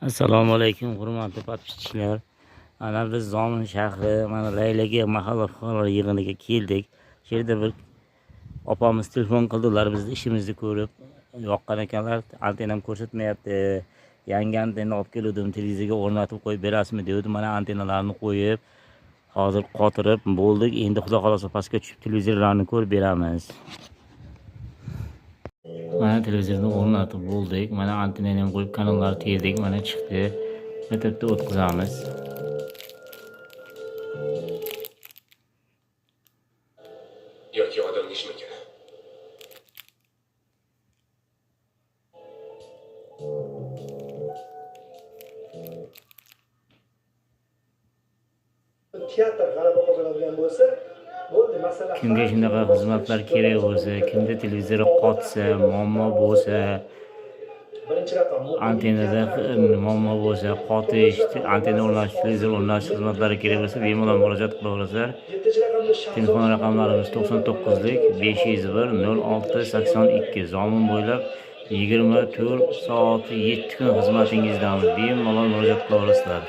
Assalomu alaykum, hurmatli podpischilar. Mana biz Zomin shahri, mana Laylaga mahalla fuqarolar yig'iniga keldik. Shu yerda bir opamiz telefon qildilar, bizni ishimizni ko'rib, yoqqan ekanlar. Antennam ko'rsatmayapti. Yangi antenna olib keldim, televizorga o'rnatib qo'yib berasizmi dedi. Mana antennalarni qo'yib, hozir qotirib bo'ldik. Endi xudo xolosa pastga tushib televizorlarni ko'rib beramiz. Mana televizorni o'rnatib bo'ldik. Mana antennani ham qo'yib kanallar terdik. Mana chiqdi. YouTube'da o'tkazamiz. Yoki odam ishmikan. Teatr g'alaba qozonadigan bo'lsa, bo'ldi. Masalan, Kimga shunaqa xizmatlar kerak bo'lsa, kimda televizori qotsa, muammo bo'lsa, birinchi raqam antennada muammo bo'lsa, qotish, antenna o'rnatish, televizor o'rnatish xizmatlari kerak bo'lsa, bemalol murojaat qilaverasizlar. 7-chi raqamda Telefon raqamlarimiz 99lik 501 0682. Zomin bo'ylab 24 soat 7 kun xizmatingizdamiz. Bemalol murojaat qilaverasizlar.